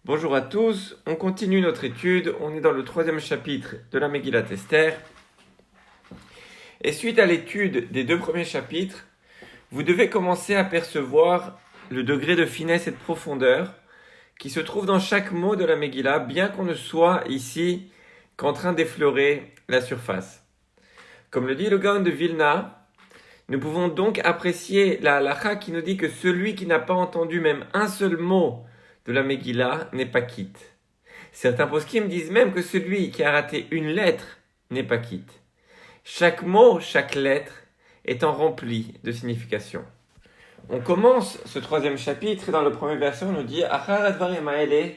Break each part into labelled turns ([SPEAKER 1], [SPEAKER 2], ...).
[SPEAKER 1] Bonjour à tous, on continue notre étude, on est dans le 3e chapitre de la Megillat Esther. Et suite à l'étude des 2 premiers chapitres, vous devez commencer à percevoir le degré de finesse et de profondeur qui se trouve dans chaque mot de la Megillah, bien qu'on ne soit ici qu'en train d'effleurer la surface. Comme le dit le Gaon de Vilna, nous pouvons donc apprécier la halakha qui nous dit que celui qui n'a pas entendu même un seul mot de la Megillah n'est pas quitte. Certains poskim disent même que celui qui a raté une lettre n'est pas quitte. Chaque mot, chaque lettre étant rempli de signification. On commence ce 3e chapitre et dans le premier verset on nous dit Achar advarim haele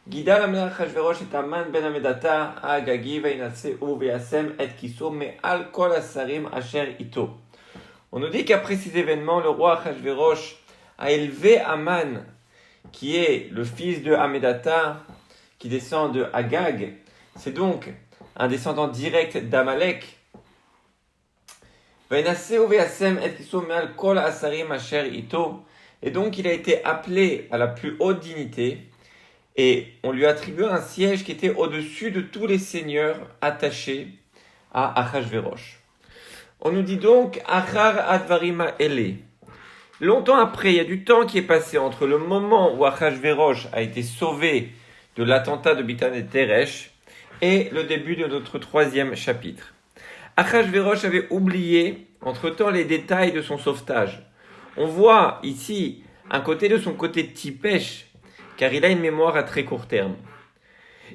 [SPEAKER 1] Gidal HaMelech Achashverosh et Haman ben Hamedata Agagi veinatseu veyasem et kiso me'al kol hasarim asher ito. On nous dit qu'après ces événements, le roi Achashverosh a élevé Haman, qui est le fils de Hamedata, qui descend de Agag. C'est donc un descendant direct d'Amalek. Et donc il a été appelé à la plus haute dignité et on lui a attribué un siège qui était au-dessus de tous les seigneurs attachés à Achashverosh. On nous dit donc Achar advarima ele. Longtemps après, il y a du temps qui est passé entre le moment où Achashverosh a été sauvé de l'attentat de Bitan et Teresh et le début de notre 3e chapitre. Achashverosh avait oublié entre-temps les détails de son sauvetage. On voit ici un côté de son côté tipesh, car il a une mémoire à très court terme.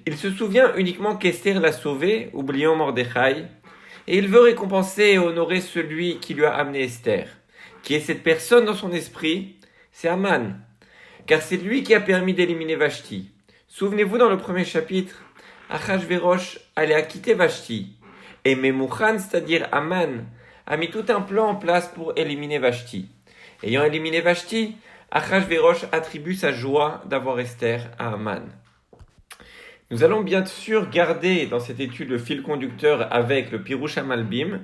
[SPEAKER 1] Il se souvient uniquement qu'Esther l'a sauvé, oubliant Mordechai, et il veut récompenser et honorer celui qui lui a amené Esther. Qui est cette personne dans son esprit? C'est Haman, car c'est lui qui a permis d'éliminer Vashti. Souvenez-vous dans le premier chapitre, Achashverosh allait acquitter Vashti, et Memouchan, c'est-à-dire Haman, a mis tout un plan en place pour éliminer Vashti. Ayant éliminé Vashti, Achashverosh attribue sa joie d'avoir Esther à Haman. Nous allons bien sûr garder dans cette étude le fil conducteur avec le Pirush HaMalbim,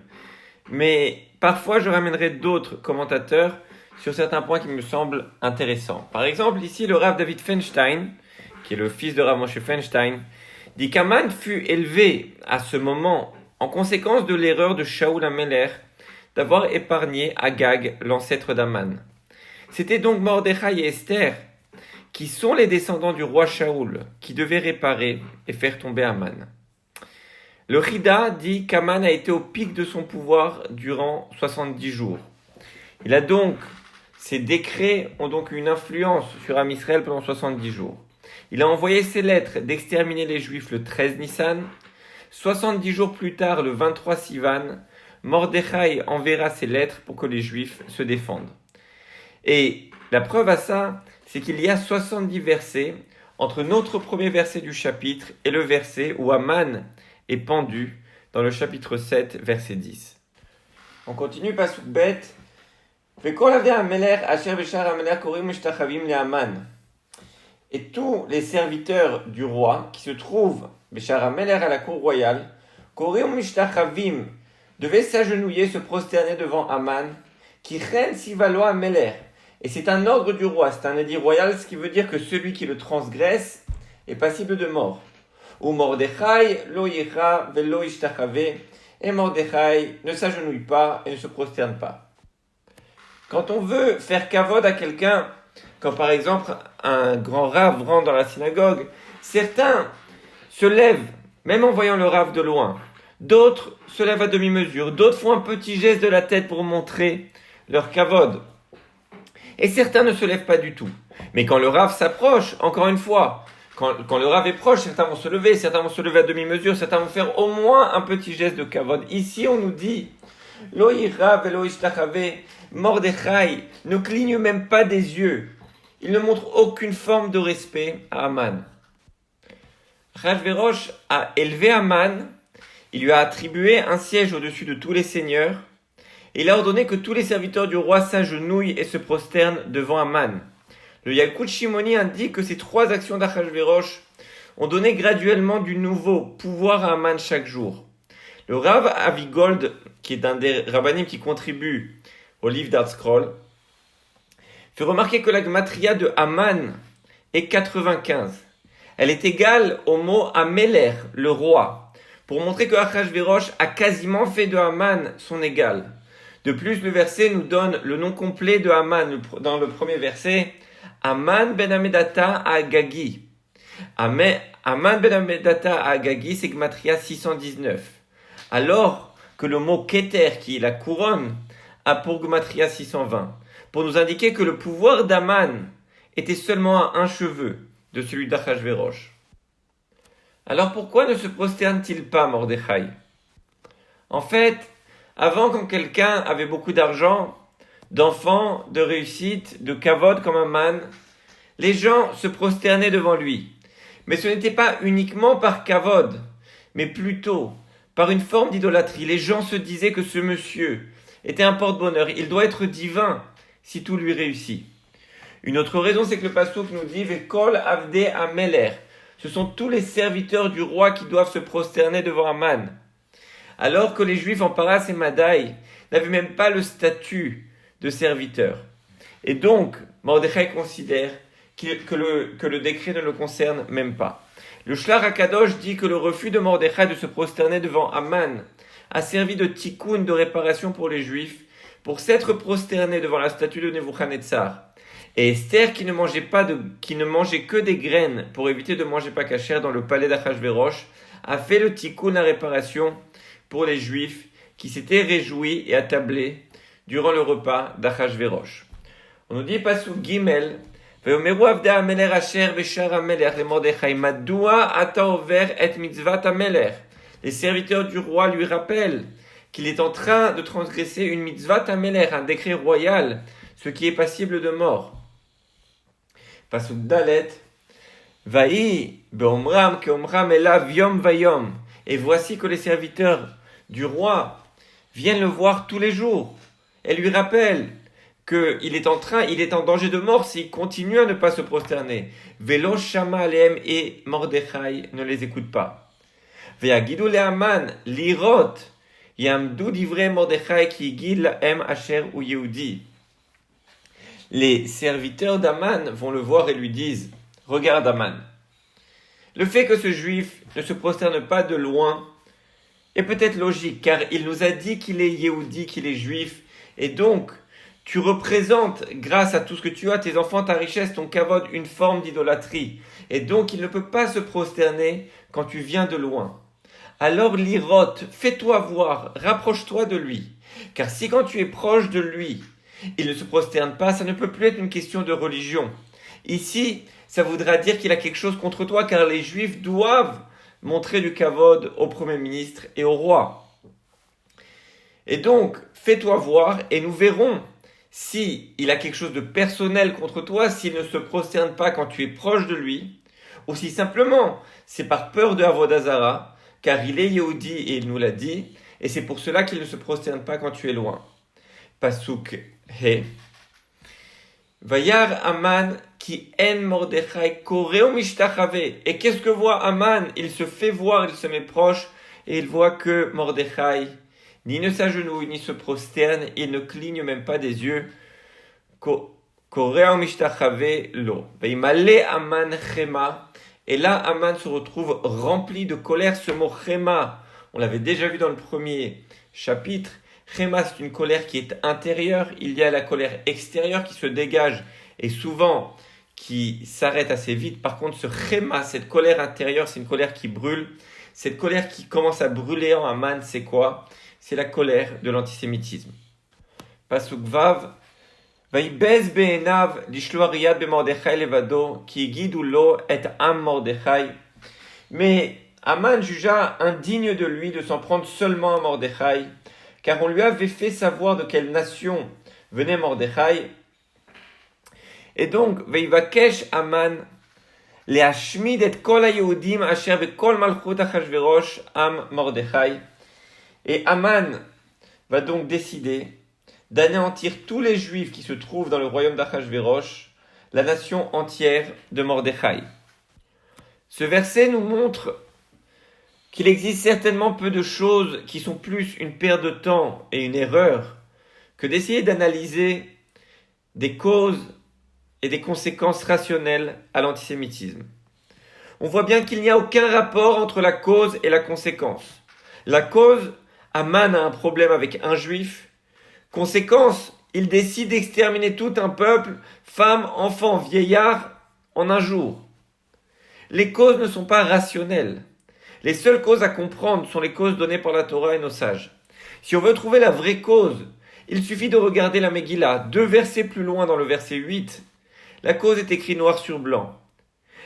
[SPEAKER 1] mais parfois je ramènerai d'autres commentateurs sur certains points qui me semblent intéressants. Par exemple, ici, le Rav David Feinstein, qui est le fils de Rav Moshe Feinstein, dit qu'Haman fut élevé à ce moment en conséquence de l'erreur de Shaoul HaMelech d'avoir épargné Agag, l'ancêtre d'Haman. C'était donc Mordechai et Esther qui sont les descendants du roi Shaoul, qui devaient réparer et faire tomber Haman. Le Chida dit qu'Haman a été au pic de son pouvoir durant 70 jours. Ses décrets ont donc une influence sur Am Israël pendant 70 jours. Il a envoyé ses lettres d'exterminer les Juifs le 13 Nissan. 70 jours plus tard, le 23 Sivan, Mordechai enverra ses lettres pour que les Juifs se défendent. Et la preuve à ça, c'est qu'il y a 70 versets entre notre premier verset du chapitre et le verset où Haman est pendu dans le chapitre 7, verset 10. On continue, Pasuk Bet. Et tous les serviteurs du roi qui se trouvent Béchar HaMelech à la cour royale, Korim Mishtachavim, devaient s'agenouiller, se prosterner devant Haman, qui règne Sivalo HaMelech. Et c'est un ordre du roi, c'est un édit royal, ce qui veut dire que celui qui le transgresse est passible de mort. Ou Mordechai lo yicha velo ishtachave, et Mordechai ne s'agenouille pas et ne se prosterne pas. Quand on veut faire kavod à quelqu'un, quand par exemple un grand rave rentre dans la synagogue, certains se lèvent, même en voyant le rave de loin. D'autres se lèvent à demi-mesure, d'autres font un petit geste de la tête pour montrer leur kavod. Et certains ne se lèvent pas du tout. Mais quand le rave s'approche, encore une fois, quand le rave est proche, certains vont se lever à demi-mesure, certains vont faire au moins un petit geste de kavod. Ici, on nous dit, Lo yira velo ishtachave, Mordechai ne cligne même pas des yeux. Il ne montre aucune forme de respect à Haman. Achashverosh a élevé Haman, il lui a attribué un siège au-dessus de tous les seigneurs, et il a ordonné que tous les serviteurs du roi s'agenouillent et se prosternent devant Haman. Le Yalkut Shimoni indique que ces 3 actions d'Achashverosh ont donné graduellement du nouveau pouvoir à Haman chaque jour. Le Rav Avigold, qui est un des rabbanim qui contribue au livre d'Art-Scroll, fait remarquer que la gematria de Haman est 95. elle est égale au mot Ameler, le roi, pour montrer que Achashverosh a quasiment fait de Haman son égal. De plus, le verset nous donne le nom complet de Haman dans le premier verset, Haman ben Hamedata Agagi. Haman ben Hamedata Agagi, c'est Gematria 619. Alors que le mot Keter, qui est la couronne, a pour Gematria 620, pour nous indiquer que le pouvoir d'Haman était seulement à un cheveu de celui d'Achashverosh. Alors pourquoi ne se prosterne-t-il pas Mordechai? En fait, avant, quand quelqu'un avait beaucoup d'argent, d'enfants, de réussite, de kavod comme Haman, les gens se prosternaient devant lui. Mais ce n'était pas uniquement par kavod, mais plutôt par une forme d'idolâtrie. Les gens se disaient que ce monsieur était un porte-bonheur. Il doit être divin si tout lui réussit. Une autre raison, c'est que le passouk nous dit « Vekol avde ameler ». Ce sont tous les serviteurs du roi qui doivent se prosterner devant Haman. Alors que les Juifs en Paras et Madaï n'avaient même pas le statut de serviteur. Et donc, Mordechai considère que le décret ne le concerne même pas. Le Shlach HaKadosh dit que le refus de Mordechai de se prosterner devant Haman a servi de tikkun, de réparation pour les Juifs, pour s'être prosterné devant la statue de Nebuchadnezzar. Et Esther, qui ne mangeait que des graines pour éviter de manger pas cachère dans le palais d'Achashverosh, a fait le tikkun, la réparation pour les Juifs qui s'étaient réjouis et attablés durant le repas d'Achashverosh. On nous dit Pasuk Gimel, Ve'omeru avdei hamelech asher beshar hamelech le Mordechai madua ata over et mitzvat hamelech. Les serviteurs du roi lui rappellent qu'il est en train de transgresser une mitzvat hamelech, un décret royal, ce qui est passible de mort. Pasuk Dalet, Vaï be'omram ke'omram elav yom vayom. Et voici que les serviteurs du roi viennent le voir tous les jours et lui rappellent qu'il est en danger de mort s'il continue à ne pas se prosterner. Velo shama alehem, et Mordechai ne les écoute pas. Ve'agidu le'aman lirot yamdu divrei Mordechai ki yigid lahem asher hu Yehudi. Les serviteurs d'Aman vont le voir et lui disent « Regarde Aman, le fait que ce juif ne se prosterne pas de loin est peut-être logique, car il nous a dit qu'il est Yehudi, qu'il est juif, et donc tu représentes, grâce à tout ce que tu as, tes enfants, ta richesse, ton kavod, une forme d'idolâtrie, et donc il ne peut pas se prosterner quand tu viens de loin. Alors l'irot, fais-toi voir, rapproche-toi de lui, car si quand tu es proche de lui, il ne se prosterne pas, ça ne peut plus être une question de religion. Ici, ça voudra dire qu'il a quelque chose contre toi, car les Juifs doivent montrer du kavod au Premier ministre et au roi. Et donc, fais-toi voir et nous verrons si il a quelque chose de personnel contre toi, s'il ne se prosterne pas quand tu es proche de lui, ou si simplement c'est par peur de Avodah Zara, car il est Yehudi et il nous l'a dit, et c'est pour cela qu'il ne se prosterne pas quand tu es loin. Pasuk He. Vayar Haman ki en Mordechai koreo mishtachave. Et qu'est-ce que voit Haman? Il se fait voir, il se met proche, et il voit que Mordechai ni ne s'agenouille, ni se prosterne, il ne cligne même pas des yeux. Koreo mishtachave lo. Veimale Haman chema. Et là, Haman se retrouve rempli de colère. Ce mot chema, on l'avait déjà vu dans le premier chapitre. Chema, c'est une colère qui est intérieure. Il y a la colère extérieure qui se dégage et souvent qui s'arrête assez vite. Par contre, ce chema, cette colère intérieure, c'est une colère qui brûle. Cette colère qui commence à brûler en Haman, c'est quoi? C'est la colère de l'antisémitisme. Pasuk Vav. Vaïbez be'enav lishloar yad be'Mordechai levado ki yigidu lo et am Mordechai. Mais Haman jugea indigne de lui de s'en prendre seulement à Mordechai, car on lui avait fait savoir de quelle nation venait Mordechai. Et donc, Veivakesh Haman le'ashmid et kol haYehudim asher bekol malchut Achashverosh am Mordechai. Et Haman va donc décider d'anéantir tous les Juifs qui se trouvent dans le royaume d'Achashverosh, la nation entière de Mordechai. Ce verset nous montre qu'il existe certainement peu de choses qui sont plus une perte de temps et une erreur que d'essayer d'analyser des causes et des conséquences rationnelles à l'antisémitisme. On voit bien qu'il n'y a aucun rapport entre la cause et la conséquence. La cause, Aman a un problème avec un juif. Conséquence, il décide d'exterminer tout un peuple, femmes, enfants, vieillards, en un jour. Les causes ne sont pas rationnelles. Les seules causes à comprendre sont les causes données par la Torah et nos sages. Si on veut trouver la vraie cause, il suffit de regarder la Megillah, 2 versets plus loin dans le verset 8. La cause est écrite noir sur blanc.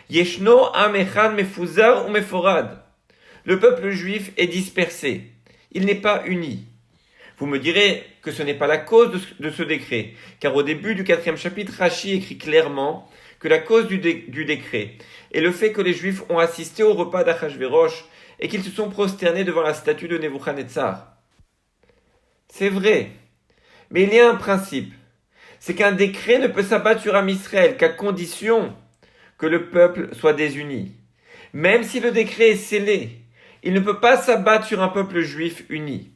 [SPEAKER 1] Yeshno am echad mefuzar ou meforad. Le peuple juif est dispersé. Il n'est pas uni. Vous me direz que ce n'est pas la cause de ce décret, car au début du 4e chapitre, Rashi écrit clairement que la cause du décret est le fait que les Juifs ont assisté au repas d'Achashverosh et qu'ils se sont prosternés devant la statue de Nebuchadnezzar. C'est vrai, mais il y a un principe, c'est qu'un décret ne peut s'abattre sur Am Israël qu'à condition que le peuple soit désuni. Même si le décret est scellé, il ne peut pas s'abattre sur un peuple juif uni.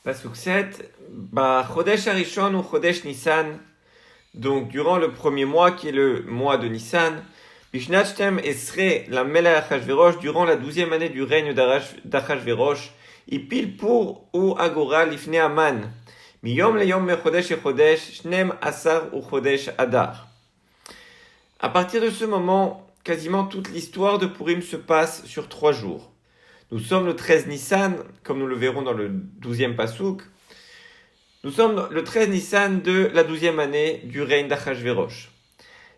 [SPEAKER 1] Pasuk 7, Chodesh Harishon ou Chodesh Nissan, donc durant le premier mois qui est le mois de Nissan, Bishnachtem Esre la Melech Achashverosh, durant la 12e année du règne d'Achashverosh, Ipil pour ou Agora Lifne Aman, Miyom Leyom Mechodesh et Chodesh, Shnem Asar ou Chodesh Adar. À partir de ce moment, quasiment toute l'histoire de Purim se passe sur 3 jours. Nous sommes le 13 Nissan, comme nous le verrons dans le 12e Pasuk. Nous sommes le 13 Nissan de la 12e année du règne d'Achashverosh.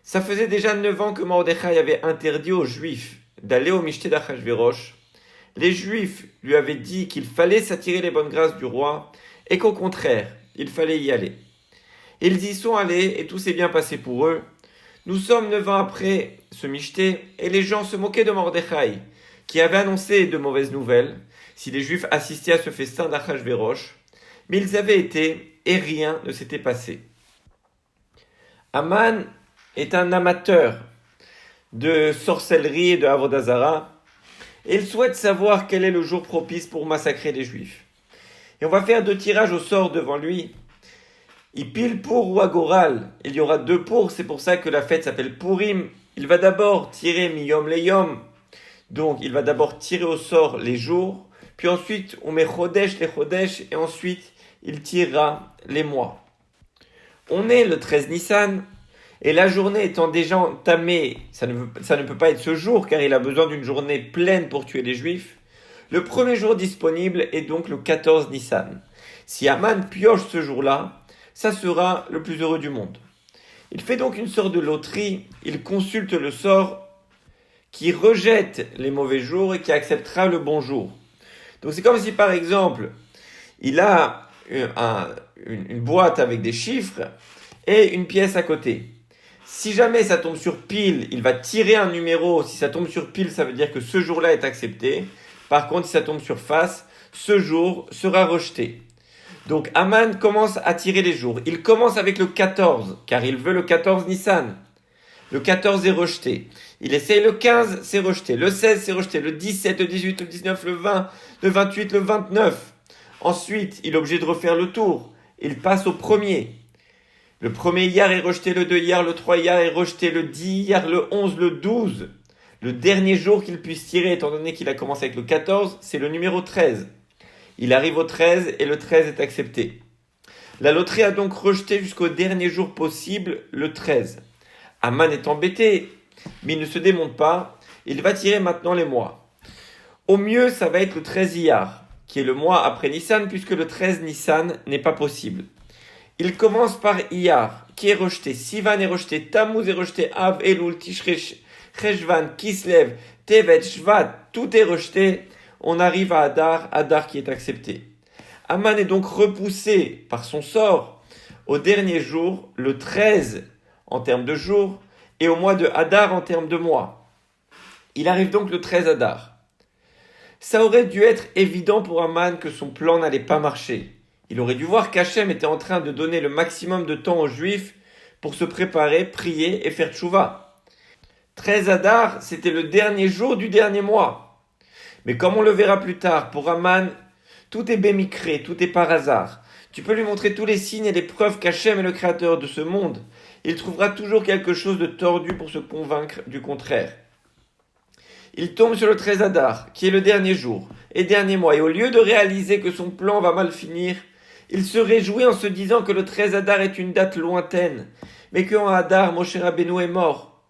[SPEAKER 1] Ça faisait déjà 9 ans que Mordechai avait interdit aux Juifs d'aller au Mishté d'Achashverosh. Les Juifs lui avaient dit qu'il fallait s'attirer les bonnes grâces du roi et qu'au contraire, il fallait y aller. Ils y sont allés et tout s'est bien passé pour eux. Nous sommes 9 ans après ce Mishté et les gens se moquaient de Mordechai, qui avait annoncé de mauvaises nouvelles si les Juifs assistaient à ce festin d'Achashverosh, mais ils avaient été et rien ne s'était passé. Aman est un amateur de sorcellerie et de Avodah Zara, et il souhaite savoir quel est le jour propice pour massacrer les Juifs. Et on va faire 2 tirages au sort devant lui. Il pile pour ou agoral. Il y aura 2 pour, c'est pour ça que la fête s'appelle Purim. Il va d'abord tirer miyom leyom. Donc, il va d'abord tirer au sort les jours, puis ensuite, on met chodesh les chodesh, et ensuite, il tirera les mois. On est le 13 Nissan, et la journée étant déjà entamée, ça ne peut pas être ce jour, car il a besoin d'une journée pleine pour tuer les Juifs. Le premier jour disponible est donc le 14 Nissan. Si Aman pioche ce jour-là, ça sera le plus heureux du monde. Il fait donc une sorte de loterie, il consulte le sort, qui rejette les mauvais jours et qui acceptera le bon jour. Donc c'est comme si par exemple, il a une boîte avec des chiffres et une pièce à côté. Si jamais ça tombe sur pile, il va tirer un numéro. Si ça tombe sur pile, ça veut dire que ce jour-là est accepté. Par contre, si ça tombe sur face, ce jour sera rejeté. Donc Aman commence à tirer les jours. Il commence avec le 14, car il veut le 14 Nissan. Le 14 est rejeté. Il essaye le 15, c'est rejeté. Le 16, c'est rejeté. Le 17, le 18, le 19, le 20, le 28, le 29. Ensuite, il est obligé de refaire le tour. Il passe au premier. Le premier Iyar est rejeté, le 2 Iyar, le 3 Iyar est rejeté, le 10 Iyar, le 11, le 12. Le dernier jour qu'il puisse tirer, étant donné qu'il a commencé avec le 14, c'est le numéro 13. Il arrive au 13 et le 13 est accepté. La loterie a donc rejeté jusqu'au dernier jour possible, le 13. Aman est embêté, mais il ne se démonte pas. Il va tirer maintenant les mois. Au mieux, ça va être le 13 Iyar, qui est le mois après Nissan, puisque le 13 Nissan n'est pas possible. Il commence par Iyar, qui est rejeté. Sivan est rejeté. Tammuz est rejeté. Av, Elul, Tishri, Cheshvan, Kislev, Tevet, Shvat, tout est rejeté. On arrive à Adar, Adar qui est accepté. Aman est donc repoussé par son sort au dernier jour, le 13 en termes de jours, et au mois de Adar en termes de mois. Il arrive donc le 13 Adar. Ça aurait dû être évident pour Aman que son plan n'allait pas marcher. Il aurait dû voir qu'Hachem était en train de donner le maximum de temps aux Juifs pour se préparer, prier et faire tchouva. 13 Adar, c'était le dernier jour du dernier mois. Mais comme on le verra plus tard, pour Aman, tout est bémicré, tout est par hasard. Tu peux lui montrer tous les signes et les preuves qu'Hachem est le créateur de ce monde. Il trouvera toujours quelque chose de tordu pour se convaincre du contraire. il tombe sur le 13 Adar, qui est le dernier jour et dernier mois, et au lieu de réaliser que son plan va mal finir, il se réjouit en se disant que le 13 Adar est une date lointaine, mais qu'en Adar, Moshe Rabbeinu est mort.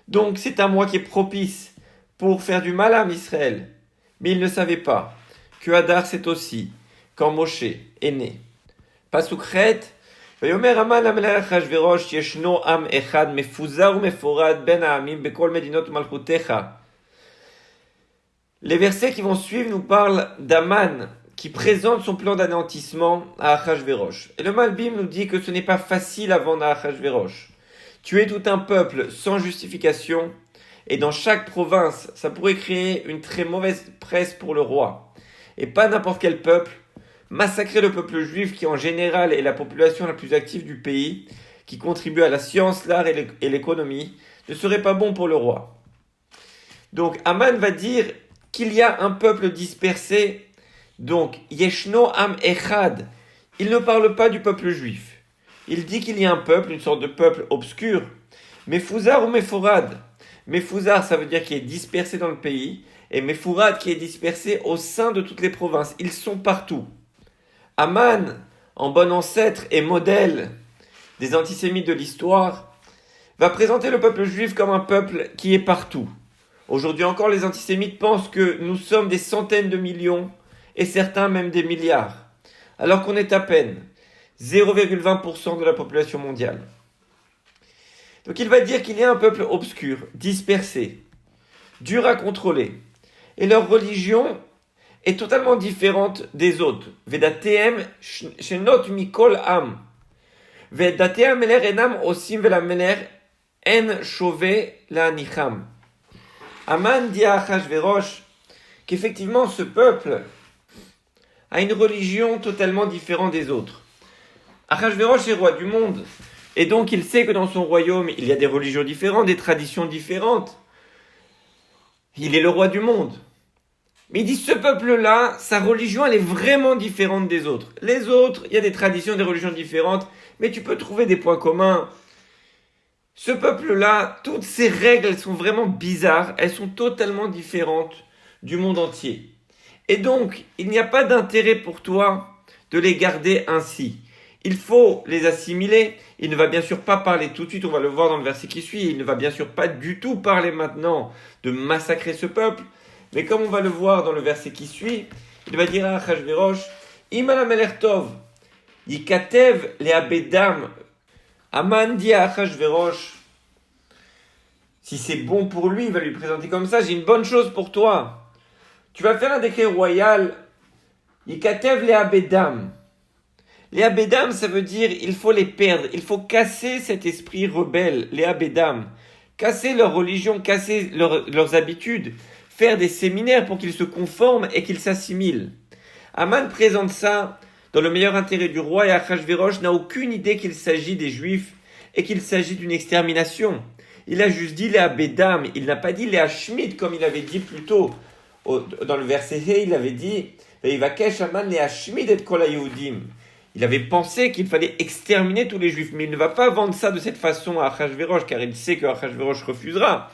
[SPEAKER 1] Donc c'est un mois qui est propice pour faire du mal à Israël. Mais il ne savait pas que Adar c'est aussi quand Moshe est né. Pasuk Chet, ויאמר המן למלך אחשוורוש ישנו עם אחד מפוזר ומפורד בין העמים בכל מדינות מלכותך. Les versets qui vont suivre nous parlent d'Aman qui présente son plan d'anéantissement à Achashverosh. Et le Malbim nous dit que ce n'est pas facile à vendre à Achashverosh. Tuer tout un peuple sans justification, et dans chaque province, ça pourrait créer une très mauvaise presse pour le roi. Et pas n'importe quel peuple. Massacrer le peuple juif qui en général est la population la plus active du pays, qui contribue à la science, l'art et l'économie, ne serait pas bon pour le roi. Donc Aman va dire qu'il y a un peuple dispersé, donc Yeshno Am Echad. Il ne parle pas du peuple juif. Il dit qu'il y a un peuple, une sorte de peuple obscur, Mefouzar ou Meforad. Mefouzar, ça veut dire qu'il est dispersé dans le pays, et Mefourad qui est dispersé au sein de toutes les provinces. Ils sont partout. Aman, en bon ancêtre et modèle des antisémites de l'histoire, va présenter le peuple juif comme un peuple qui est partout. Aujourd'hui encore, les antisémites pensent que nous sommes des centaines de millions et certains même des milliards, alors qu'on est à peine 0,20% de la population mondiale. Donc il va dire qu'il y a un peuple obscur, dispersé, dur à contrôler, et leur religion est totalement différente des autres. Vedateem shenot mikol am. Vedateem meler enam osim vela meler en chove la nicham. Aman dit à Achashverosh qu'effectivement ce peuple a une religion totalement différente des autres. Achashverosh est roi du monde, et donc il sait que dans son royaume il y a des religions différentes, des traditions différentes. Il est le roi du monde. Mais il dit, ce peuple-là, sa religion, elle est vraiment différente des autres. Les autres, il y a des traditions, des religions différentes, mais tu peux trouver des points communs. Ce peuple-là, toutes ses règles, elles sont vraiment bizarres, elles sont totalement différentes du monde entier. Et donc, il n'y a pas d'intérêt pour toi de les garder ainsi. Il faut les assimiler. Il ne va bien sûr pas parler tout de suite, on va le voir dans le verset qui suit, il ne va bien sûr pas du tout parler maintenant de massacrer ce peuple. Mais comme on va le voir dans le verset qui suit, il va dire à Achashverosh, Imal Amelech Tov, Yikatev le Abedam. Aman dit à Achashverosh, si c'est bon pour lui, il va lui présenter comme ça, j'ai une bonne chose pour toi. Tu vas faire un décret royal, Yikatev le Abedam. Les Abedam, ça veut dire, il faut les perdre, il faut casser cet esprit rebelle, les Abedam. Casser leur religion, casser leurs habitudes. Faire des séminaires pour qu'ils se conforment et qu'ils s'assimilent. Aman présente ça dans le meilleur intérêt du roi et Achashverosh n'a aucune idée qu'il s'agit des Juifs et qu'il s'agit d'une extermination. Il a juste dit les Abedam, il n'a pas dit les Hashmid comme il avait dit plus tôt. Dans le verset He, il avait dit Veivakesh Aman les Hashmid et kol haYehudim. Il avait pensé qu'il fallait exterminer tous les Juifs, mais il ne va pas vendre ça de cette façon à Achashverosh car il sait que Achashverosh refusera.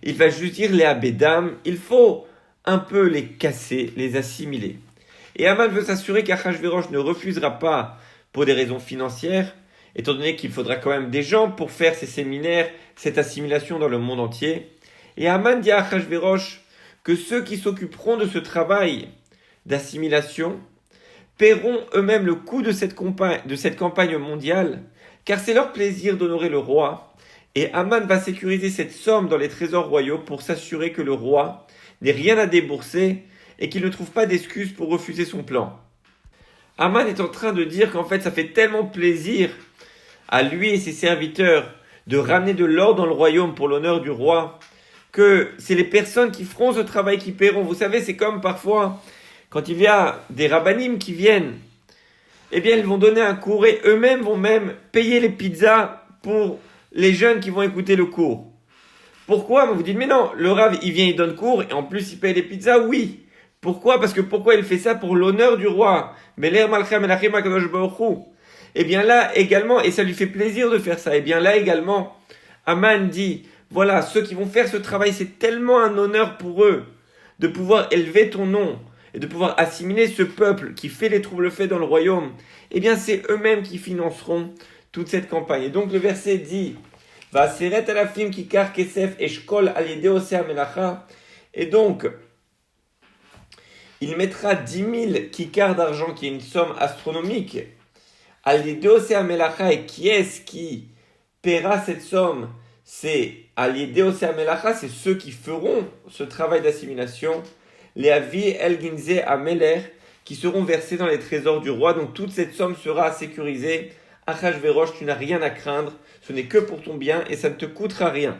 [SPEAKER 1] Il va juste dire les Abedam, il faut un peu les casser, les assimiler. Et Aman veut s'assurer qu'Achashverosh ne refusera pas pour des raisons financières, étant donné qu'il faudra quand même des gens pour faire ces séminaires, cette assimilation dans le monde entier. Et Aman dit à Achashverosh que ceux qui s'occuperont de ce travail d'assimilation paieront eux-mêmes le coût de cette campagne mondiale, car c'est leur plaisir d'honorer le roi. Et Aman va sécuriser cette somme dans les trésors royaux pour s'assurer que le roi n'ait rien à débourser et qu'il ne trouve pas d'excuses pour refuser son plan. Aman est en train de dire qu'en fait ça fait tellement plaisir à lui et ses serviteurs de ramener de l'or dans le royaume pour l'honneur du roi que c'est les personnes qui feront ce travail qui paieront. Vous savez, c'est comme parfois quand il y a des rabbinim qui viennent, eh bien ils vont donner un cours et eux-mêmes vont même payer les pizzas pour les jeunes qui vont écouter le cours. Pourquoi? Vous dites, mais non, le Rav, il vient, il donne cours, et en plus, il paye les pizzas, oui. Pourquoi? Parce que pourquoi il fait ça? Pour l'honneur du roi. Mais l'air malchem elachim akadosh baruch hu. Eh bien là, également, et ça lui fait plaisir de faire ça, eh bien là, également, Aman dit, voilà, ceux qui vont faire ce travail, c'est tellement un honneur pour eux de pouvoir élever ton nom et de pouvoir assimiler ce peuple qui fait les troubles faits dans le royaume. Eh bien, c'est eux-mêmes qui financeront toute cette campagne. Et donc, le verset dit, Va seret alafim kikar kesef eshkol al yede oseh melacha. Et donc, il mettra 10 000 kikars d'argent, qui est une somme astronomique, al yede oseh melacha. Et qui est-ce qui paiera cette somme? C'est al yede oseh melacha, c'est ceux qui feront ce travail d'assimilation, les avi el ginze ameler, qui seront versés dans les trésors du roi. Donc toute cette somme sera sécurisée. Achashverosh, tu n'as rien à craindre, ce n'est que pour ton bien et ça ne te coûtera rien.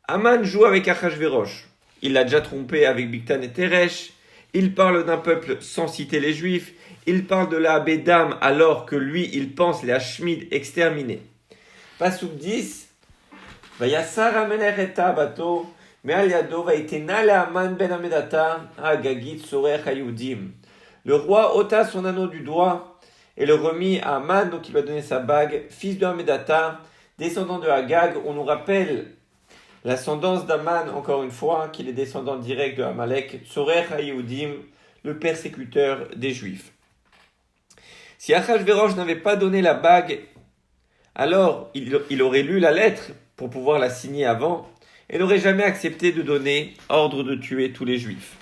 [SPEAKER 1] Aman joue avec Achashverosh. Il l'a déjà trompé avec Bigtan et Teresh. Il parle d'un peuple sans citer les Juifs. Il parle de la Bédam alors que lui, il pense les Hashmid exterminés. Pasuk 10. Vayassar amelech et bato. Le roi ôta son anneau du doigt et le remit à Aman, donc il lui a donné sa bague, fils de Hamedata, descendant de Agag. On nous rappelle l'ascendance d'Aman, encore une fois, qu'il est descendant direct de Amalek, Tsorech HaYehudim, le persécuteur des Juifs. Si Achashverosh n'avait pas donné la bague, alors il aurait lu la lettre pour pouvoir la signer avant, et n'aurait jamais accepté de donner ordre de tuer tous les Juifs.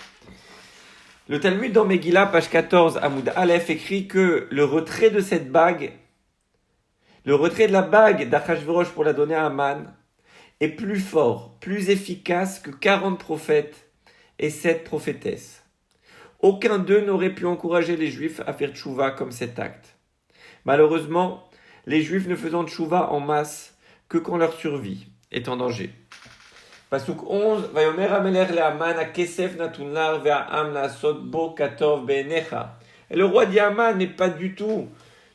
[SPEAKER 1] Le Talmud dans Megillah, page 14, Amoud Aleph, écrit que le retrait de cette bague, le retrait de la bague d'Achashverosh pour la donner à Aman, est plus fort, plus efficace que 40 prophètes et 7 prophétesses. Aucun d'eux n'aurait pu encourager les Juifs à faire tchouva comme cet acte. Malheureusement, les Juifs ne faisant tchouva en masse que quand leur survie est en danger. Pasuk 11, Vayomer Amelech le Aman akesef natunlar ve'am la'asot bo katov be'enecha. Et le roi dit à Aman, mais pas du tout.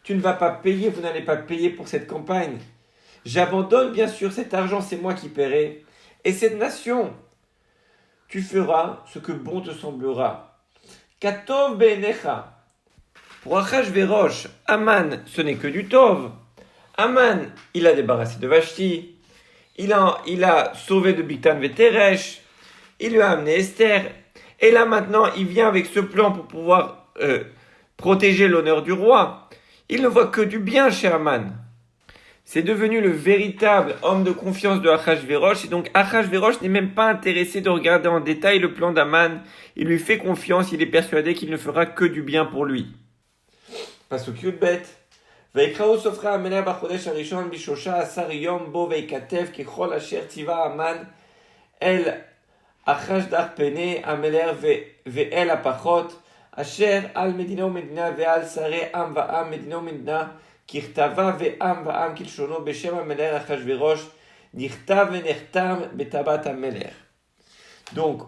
[SPEAKER 1] Tu ne vas pas payer, vous n'allez pas payer pour cette campagne. J'abandonne bien sûr cet argent, c'est moi qui paierai. Et cette nation, tu feras ce que bon te semblera. Katov be'enecha. Pour Achashverosh, Aman, ce n'est que du tov. Aman, il a débarrassé de Vashti. Il a sauvé de Bigtan Veteresh, il lui a amené Esther, et là maintenant il vient avec ce plan pour pouvoir protéger l'honneur du roi. Il ne voit que du bien chez Aman. C'est devenu le véritable homme de confiance de Achashverosh, et donc Achashverosh n'est même pas intéressé de regarder en détail le plan d'Aman. Il lui fait confiance, il est persuadé qu'il ne fera que du bien pour lui. Pasuk Yudbet. ויקראו סופרי המלך בחודש הראשון בשלושה עשר יום בו ויקטב ככל אשר ציווה המן אל אחשדך פני המלך ואל הפחות אשר על מדינה ומדינה ועל שרי עם ועם מדינה ומדינה ככתבה ועם ועם כלשונו בשם המלך אחשוורוש נכתב ונחתם בטבעת המלך. Donc,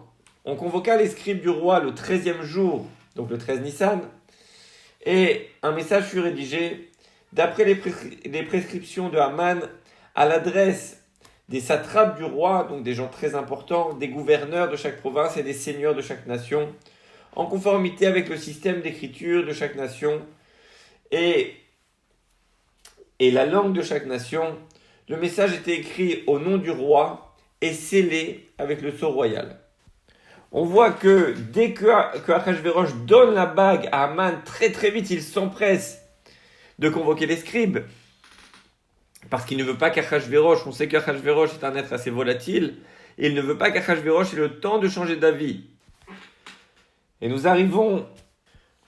[SPEAKER 1] on convoqua les scribes du roi le 13e jour, donc le 13 Nissan, et un message fut rédigé d'après les prescriptions de Haman, à l'adresse des satrapes du roi, donc des gens très importants, des gouverneurs de chaque province et des seigneurs de chaque nation, en conformité avec le système d'écriture de chaque nation et la langue de chaque nation. Le message était écrit au nom du roi et scellé avec le sceau royal. On voit que dès que Achashverosh donne la bague à Haman, très très vite il s'empresse de convoquer les scribes, parce qu'il ne veut pas qu'Achashverosh, on sait qu'Achashverosh est un être assez volatile, et il ne veut pas qu'Achashverosh ait le temps de changer d'avis. Et nous arrivons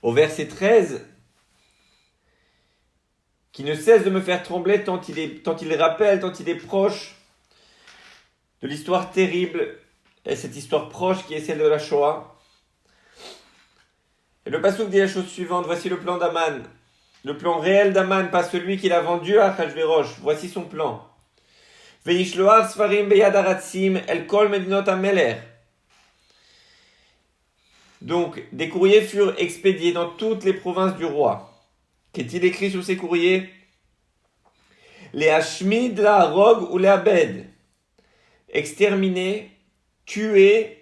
[SPEAKER 1] au verset 13, qui ne cesse de me faire trembler tant il rappelle, tant il est proche de l'histoire terrible, et cette histoire proche qui est celle de la Shoah. Et le pasuk dit la chose suivante, voici le plan d'Aman. Le plan réel d'Aman, pas celui qu'il a vendu à Achashverosh. Voici son plan. Veishloach sfarim beyad haratzim el kol medinot hamelech. Donc, des courriers furent expédiés dans toutes les provinces du roi. Qu'est-il écrit sur ces courriers? Les hashmid, la harog ou les abed. Exterminer, tuer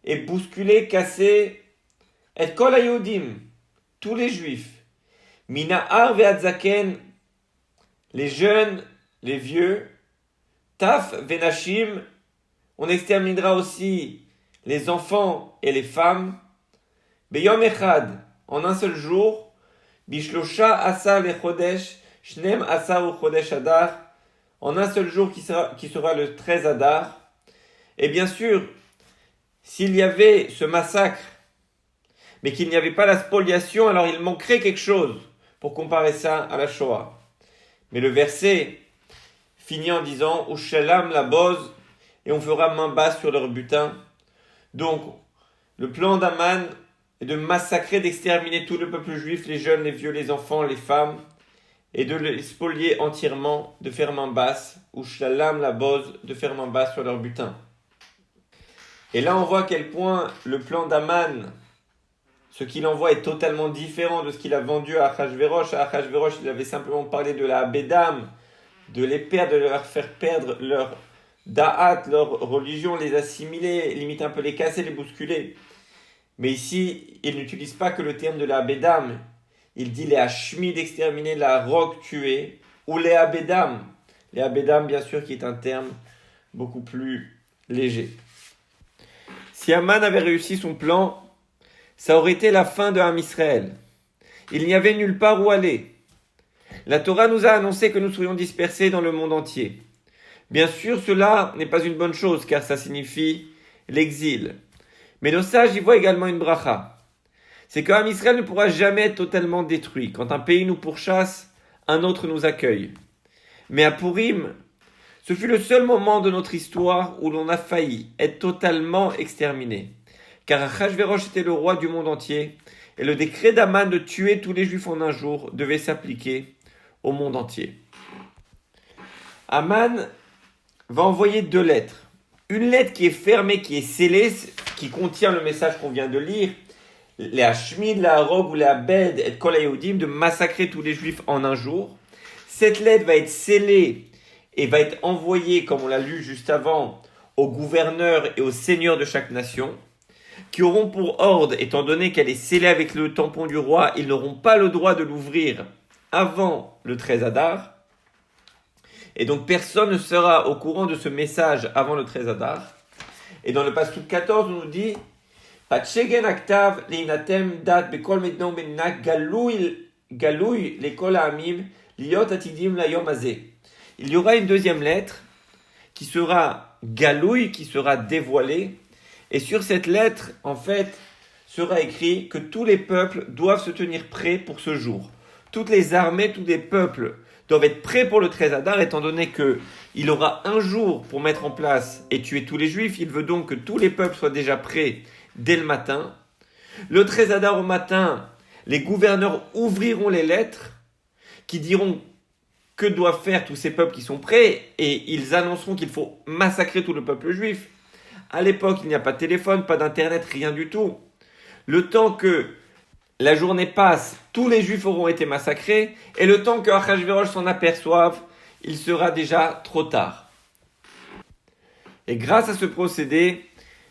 [SPEAKER 1] et bousculer, casser, et kol hayehudim, tous les juifs. Minahar ve'adzaken, les jeunes, les vieux, Taf venashim, on exterminera aussi les enfants et les femmes. Beyom echad, en un seul jour. Bishlosha asa le chodesh, shnem asa ou chodesh adar, en un seul jour qui sera le 13 Adar. Et bien sûr, s'il y avait ce massacre, mais qu'il n'y avait pas la spoliation, alors il manquerait quelque chose pour comparer ça à la Shoah. Mais le verset finit en disant Ushalam la boz, et on fera main basse sur leur butin. Donc, le plan d'Aman est de massacrer, d'exterminer tout le peuple juif, les jeunes, les vieux, les enfants, les femmes, et de les spolier entièrement, de faire main basse, Ushalam la boz, de faire main basse sur leur butin. Et là, on voit à quel point le plan d'Aman, ce qu'il envoie, est totalement différent de ce qu'il a vendu à Achashverosh. À Achashverosh, il avait simplement parlé de la Abedam, de les perdre, de leur faire perdre leur da'at, leur religion, les assimiler, limite un peu les casser, les bousculer. Mais ici, il n'utilise pas que le terme de la Abedam. Il dit les Hashmid, exterminer, la roque, tuer, ou les Abedam. Les Abedam, bien sûr, qui est un terme beaucoup plus léger. Si Aman avait réussi son plan, ça aurait été la fin de Ham Israël. Il n'y avait nulle part où aller. La Torah nous a annoncé que nous serions dispersés dans le monde entier. Bien sûr, cela n'est pas une bonne chose, car ça signifie l'exil. Mais nos sages y voient également une bracha. C'est que Ham Israël ne pourra jamais être totalement détruit. Quand un pays nous pourchasse, un autre nous accueille. Mais à Purim, ce fut le seul moment de notre histoire où l'on a failli être totalement exterminé. Car Achashverosh était le roi du monde entier, et le décret d'Aman de tuer tous les Juifs en un jour devait s'appliquer au monde entier. Aman va envoyer 2 lettres. Une lettre qui est fermée, qui est scellée, qui contient le message qu'on vient de lire, les Hashmid, la Harog ou la Abed et Kol HaYehudim, de massacrer tous les Juifs en un jour. Cette lettre va être scellée et va être envoyée, comme on l'a lu juste avant, aux gouverneurs et aux seigneurs de chaque nation, qui auront pour ordre, étant donné qu'elle est scellée avec le tampon du roi, ils n'auront pas le droit de l'ouvrir avant le 13 Adar. Et donc personne ne sera au courant de ce message avant le 13 Adar. Et dans le passage 14, on nous dit Patshegen aktav leinatem dat bekol mednon benak galouy lekol ha'amim liot atidim layom hazeh. Il y aura une deuxième lettre qui sera galouy, qui sera dévoilée. Et sur cette lettre, en fait, sera écrit que tous les peuples doivent se tenir prêts pour ce jour. Toutes les armées, tous les peuples doivent être prêts pour le 13 Adar, étant donné qu'il aura un jour pour mettre en place et tuer tous les Juifs. Il veut donc que tous les peuples soient déjà prêts dès le matin. Le 13 Adar au matin, les gouverneurs ouvriront les lettres qui diront que doivent faire tous ces peuples qui sont prêts, et ils annonceront qu'il faut massacrer tout le peuple juif. À l'époque, il n'y a pas de téléphone, pas d'internet, rien du tout. Le temps que la journée passe, tous les juifs auront été massacrés, et le temps que Achashverosh s'en aperçoive, il sera déjà trop tard. Et grâce à ce procédé,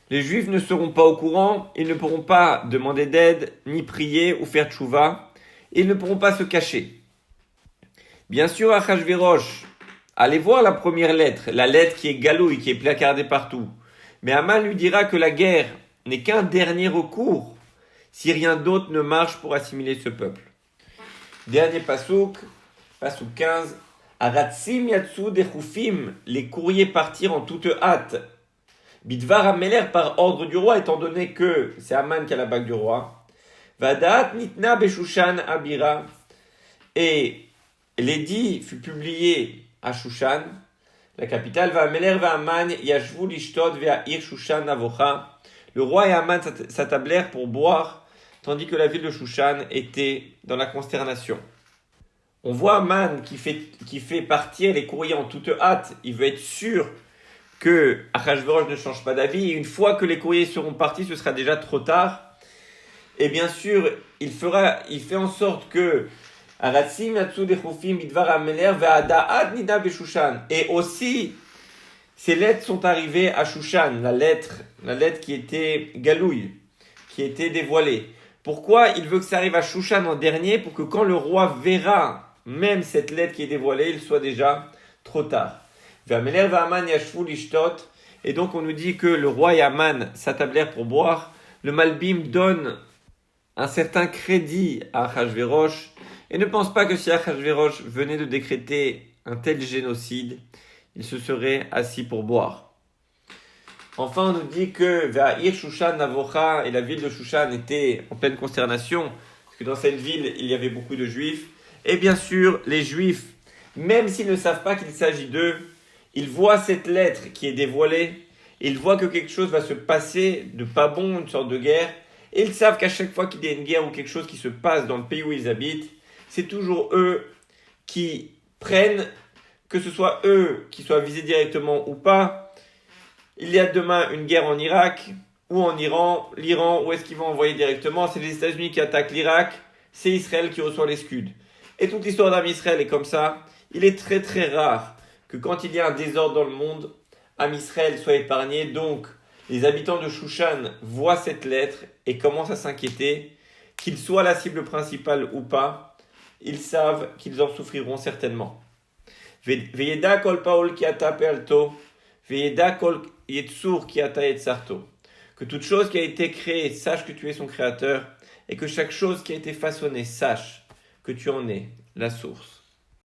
[SPEAKER 1] les juifs ne seront pas au courant, ils ne pourront pas demander d'aide, ni prier ou faire tchouva, et ils ne pourront pas se cacher. Bien sûr, Achashverosh, allez voir la première lettre, la lettre qui est galouille, qui est placardée partout. Mais Aman lui dira que la guerre n'est qu'un dernier recours si rien d'autre ne marche pour assimiler ce peuple. Dernier pasouk 15. Aratsim yatsu dechufim, les courriers partirent en toute hâte. Bidvar Ameler, par ordre du roi, étant donné que c'est Aman qui a la bague du roi. Vadat nitna beshushan abira, et l'édit fut publié à Shushan, la capitale. Va'ameler va'aman yashvu lishtod ve'a'ir Shushan avocha. Le roi et Aman s'attablèrent pour boire, tandis que la ville de Shushan était dans la consternation. On voit Aman qui fait partir les courriers en toute hâte. Il veut être sûr que Achashverosh ne change pas d'avis. Et une fois que les courriers seront partis, ce sera déjà trop tard. Et bien sûr, il fait en sorte que et aussi, ces lettres sont arrivées à Shushan, la lettre qui était galouille, qui était dévoilée. Pourquoi il veut que ça arrive à Shushan en dernier? Pour que quand le roi verra même cette lettre qui est dévoilée, il soit déjà trop tard. Ve'ameler va'aman yashvu lishtot. Et donc on nous dit que le roi et Aman s'attablèrent pour boire. Le Malbim donne un certain crédit à Achashverosh et ne pense pas que si Achashverosh venait de décréter un tel génocide, il se serait assis pour boire. Enfin, on nous dit que Va'ir Shushan Navocha et la ville de Shushan était en pleine consternation, parce que dans cette ville, il y avait beaucoup de juifs. Et bien sûr, les juifs, même s'ils ne savent pas qu'il s'agit d'eux, ils voient cette lettre qui est dévoilée, ils voient que quelque chose va se passer de pas bon, une sorte de guerre, et ils savent qu'à chaque fois qu'il y a une guerre ou quelque chose qui se passe dans le pays où ils habitent, c'est toujours eux qui prennent, que ce soit eux qui soient visés directement ou pas. Il y a demain une guerre en Irak ou en Iran. L'Iran, où est-ce qu'ils vont envoyer directement? C'est les États-Unis qui attaquent l'Irak, c'est Israël qui reçoit les scuds. Et toute l'histoire d'Am Israël est comme ça. Il est très très rare que quand il y a un désordre dans le monde, Am Israël soit épargné. Donc, les habitants de Shushan voient cette lettre et commencent à s'inquiéter. Qu'ils soient la cible principale ou pas, ils savent qu'ils en souffriront certainement. Veyeda kol paol ki ata pealto, veyeda kol yetzur ki ata etzarto. Que toute chose qui a été créée sache que tu es son créateur, et que chaque chose qui a été façonnée sache que tu en es la source.